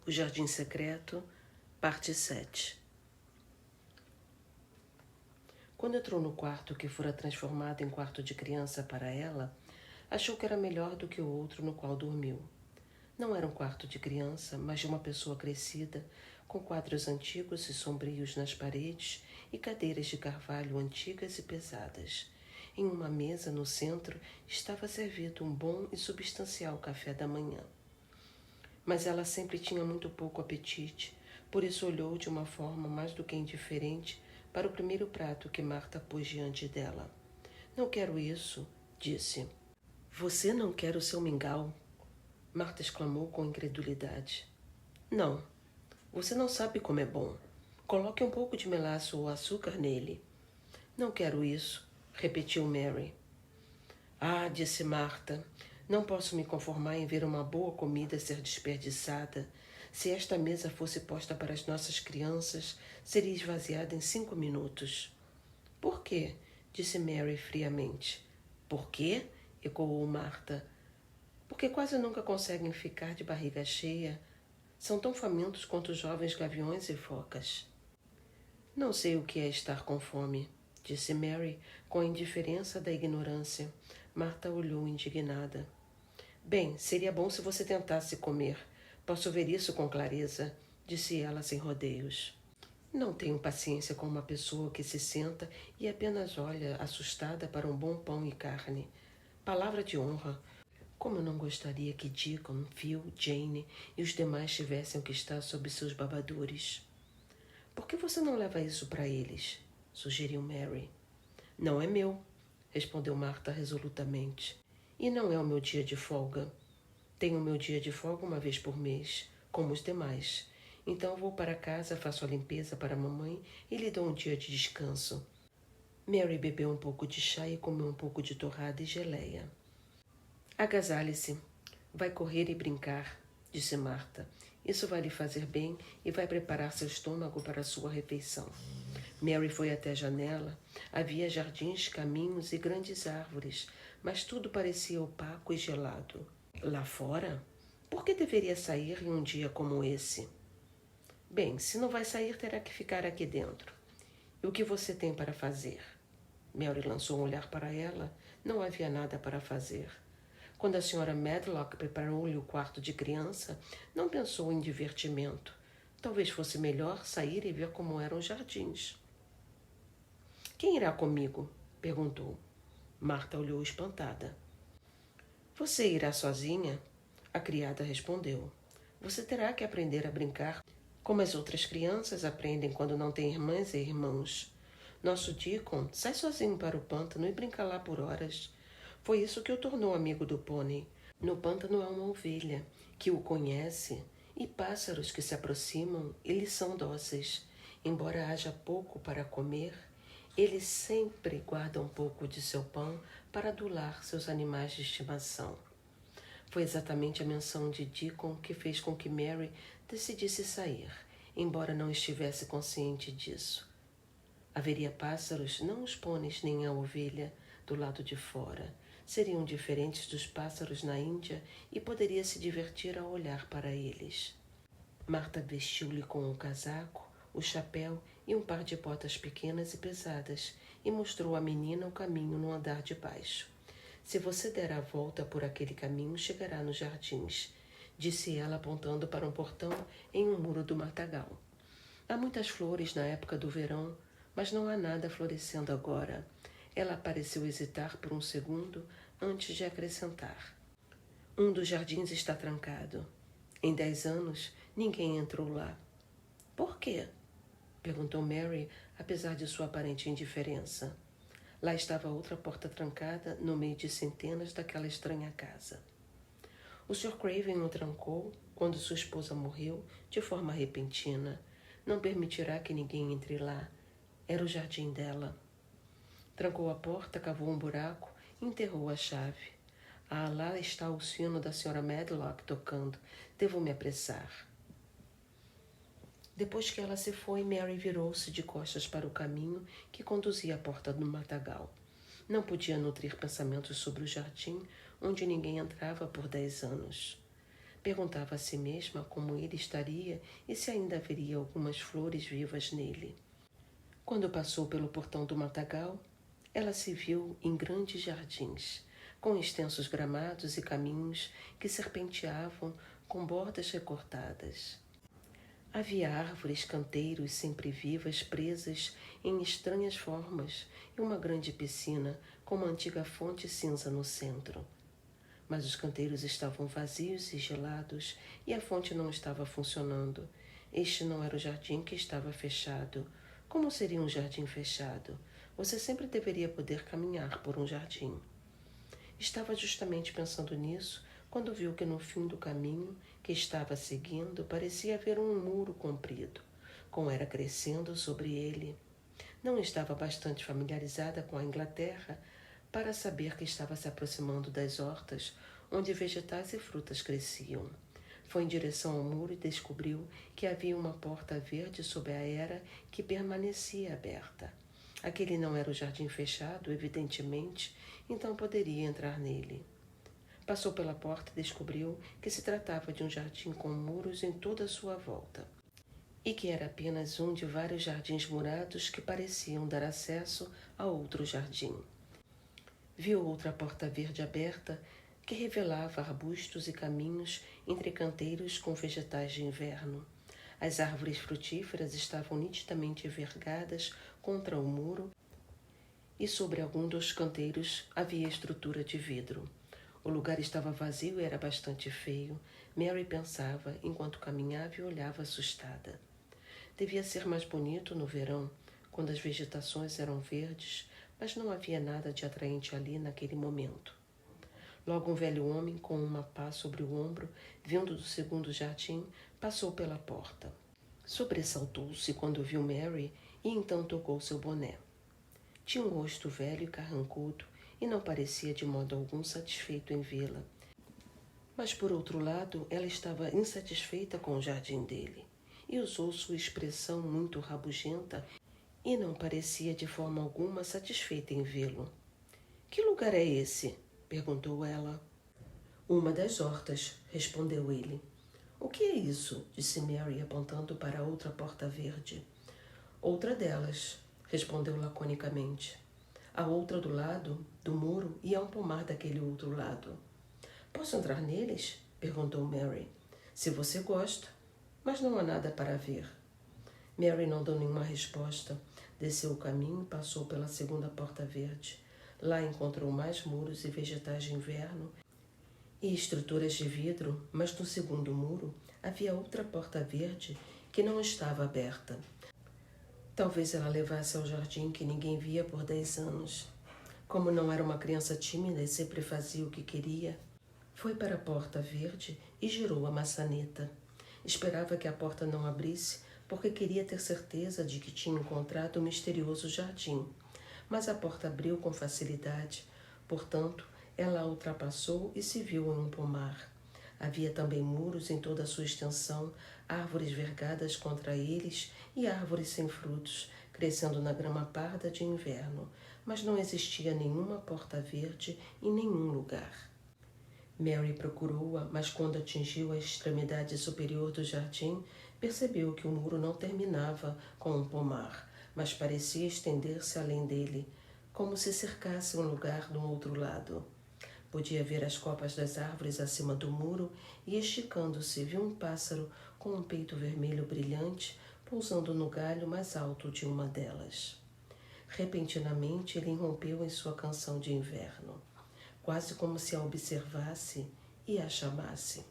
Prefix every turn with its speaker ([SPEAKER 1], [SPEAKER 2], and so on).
[SPEAKER 1] O Jardim Secreto, parte 7. Quando entrou no quarto que fora transformado em quarto de criança para ela, achou que era melhor do que o outro no qual dormiu. Não era um quarto de criança, mas de uma pessoa crescida, com quadros antigos e sombrios nas paredes e cadeiras de carvalho antigas e pesadas. Em uma mesa no centro estava servido um bom e substancial café da manhã. Mas ela sempre tinha muito pouco apetite, por isso olhou de uma forma mais do que indiferente para o primeiro prato que Marta pôs diante dela. Não quero isso, disse. Você não quer o seu mingau? Marta exclamou com incredulidade. Não, você não sabe como é bom. Coloque um pouco de melaço ou açúcar nele. Não quero isso, repetiu Mary. Ah, disse Marta, não posso me conformar em ver uma boa comida ser desperdiçada. Se esta mesa fosse posta para as nossas crianças, seria esvaziada em 5 minutos. Por quê? Disse Mary friamente. Por quê? Ecoou Marta. Porque quase nunca conseguem ficar de barriga cheia. São tão famintos quanto os jovens gaviões e focas. Não sei o que é estar com fome, disse Mary com a indiferença da ignorância. Marta olhou indignada. Bem, seria bom se você tentasse comer. Posso ver isso com clareza, disse ela sem rodeios. Não tenho paciência com uma pessoa que se senta e apenas olha assustada para um bom pão e carne. Palavra de honra. Como eu não gostaria que Deacon, Phil, Jane e os demais tivessem que estar sob seus babadores. Por que você não leva isso para eles? Sugeriu Mary. Não é meu, respondeu Marta resolutamente. E não é o meu dia de folga. Tenho o meu dia de folga uma vez por mês, como os demais. Então vou para casa, faço a limpeza para a mamãe e lhe dou um dia de descanso. Mary bebeu um pouco de chá e comeu um pouco de torrada e geleia. Agasalhe-se. Vai correr e brincar, disse Marta. Isso vai lhe fazer bem e vai preparar seu estômago para a sua refeição. Mary foi até a janela. Havia jardins, caminhos e grandes árvores, mas tudo parecia opaco e gelado. Lá fora? Por que deveria sair em um dia como esse? Bem, se não vai sair, terá que ficar aqui dentro. E o que você tem para fazer? Mary lançou um olhar para ela. Não havia nada para fazer. Quando a senhora Medlock preparou-lhe o quarto de criança, não pensou em divertimento. Talvez fosse melhor sair e ver como eram os jardins. Quem irá comigo? Perguntou. Marta olhou espantada. Você irá sozinha? A criada respondeu. Você terá que aprender a brincar como as outras crianças aprendem quando não têm irmãs e irmãos. Nosso Deacon sai sozinho para o pântano e brinca lá por horas. Foi isso que o tornou amigo do pônei. No pântano há uma ovelha que o conhece e pássaros que se aproximam e lhe são dóceis. Embora haja pouco para comer, ele sempre guarda um pouco de seu pão para adular seus animais de estimação. Foi exatamente a menção de Deacon que fez com que Mary decidisse sair, embora não estivesse consciente disso. Haveria pássaros, não os pôneis nem a ovelha, do lado de fora. Seriam diferentes dos pássaros na Índia e poderia se divertir ao olhar para eles. Marta vestiu-lhe com o casaco, o chapéu e um par de botas pequenas e pesadas e mostrou à menina o caminho no andar de baixo. Se você der a volta por aquele caminho, chegará nos jardins, disse ela apontando para um portão em um muro do matagal. Há muitas flores na época do verão, mas não há nada florescendo agora. Ela pareceu hesitar por um segundo antes de acrescentar. Um dos jardins está trancado. Em 10 anos, ninguém entrou lá. Por quê? Perguntou Mary, apesar de sua aparente indiferença. Lá estava outra porta trancada no meio de centenas daquela estranha casa. O Sr. Craven o trancou quando sua esposa morreu de forma repentina. Não permitirá que ninguém entre lá. Era o jardim dela. Trancou a porta, cavou um buraco e enterrou a chave. Ah, lá está o sino da Sra. Medlock tocando. Devo me apressar. Depois que ela se foi, Mary virou-se de costas para o caminho que conduzia à porta do matagal. Não podia nutrir pensamentos sobre o jardim onde ninguém entrava por 10 anos. Perguntava a si mesma como ele estaria e se ainda haveria algumas flores vivas nele. Quando passou pelo portão do matagal, ela se viu em grandes jardins, com extensos gramados e caminhos que serpenteavam com bordas recortadas. Havia árvores, canteiros sempre vivas presas em estranhas formas e uma grande piscina com uma antiga fonte cinza no centro. Mas os canteiros estavam vazios e gelados e a fonte não estava funcionando. Este não era o jardim que estava fechado. Como seria um jardim fechado? Você sempre deveria poder caminhar por um jardim. Estava justamente pensando nisso quando viu que no fim do caminho que estava seguindo parecia haver um muro comprido, com era crescendo sobre ele. Não estava bastante familiarizada com a Inglaterra para saber que estava se aproximando das hortas onde vegetais e frutas cresciam. Foi em direção ao muro e descobriu que havia uma porta verde sob a era que permanecia aberta. Aquele não era o jardim fechado, evidentemente, então poderia entrar nele. Passou pela porta e descobriu que se tratava de um jardim com muros em toda a sua volta, e que era apenas um de vários jardins murados que pareciam dar acesso a outro jardim. Viu outra porta verde aberta que revelava arbustos e caminhos entre canteiros com vegetais de inverno. As árvores frutíferas estavam nitidamente vergadas contra o muro e sobre algum dos canteiros havia estrutura de vidro. O lugar estava vazio e era bastante feio, Mary pensava enquanto caminhava e olhava assustada. Devia ser mais bonito no verão, quando as vegetações eram verdes, mas não havia nada de atraente ali naquele momento. Logo um velho homem com uma pá sobre o ombro, vindo do segundo jardim, passou pela porta. Sobressaltou-se quando viu Mary e então tocou seu boné. Tinha um rosto velho e carrancudo e não parecia de modo algum satisfeito em vê-la. Mas, por outro lado, ela estava insatisfeita com o jardim dele e usou sua expressão muito rabugenta e não parecia de forma alguma satisfeita em vê-lo. Que lugar é esse? Perguntou ela. Uma das hortas, respondeu ele. O que é isso? Disse Mary, apontando para a outra porta verde. Outra delas, respondeu laconicamente. A outra do lado do muro e há um pomar daquele outro lado. Posso entrar neles? Perguntou Mary. Se você gosta, mas não há nada para ver. Mary não deu nenhuma resposta. Desceu o caminho e passou pela segunda porta verde. Lá encontrou mais muros e vegetais de inverno e estruturas de vidro, mas no segundo muro havia outra porta verde que não estava aberta. Talvez ela levasse ao jardim que ninguém via por 10 anos. Como não era uma criança tímida e sempre fazia o que queria, foi para a porta verde e girou a maçaneta. Esperava que a porta não abrisse porque queria ter certeza de que tinha encontrado o misterioso jardim. Mas a porta abriu com facilidade, portanto, ela a ultrapassou e se viu em um pomar. Havia também muros em toda a sua extensão, árvores vergadas contra eles e árvores sem frutos, crescendo na grama parda de inverno, mas não existia nenhuma porta verde em nenhum lugar. Mary procurou-a, mas quando atingiu a extremidade superior do jardim, percebeu que o muro não terminava com um pomar, mas parecia estender-se além dele, como se cercasse um lugar do outro lado. Podia ver as copas das árvores acima do muro e, esticando-se, viu um pássaro com um peito vermelho brilhante pousando no galho mais alto de uma delas. Repentinamente, ele irrompeu em sua canção de inverno, quase como se a observasse e a chamasse.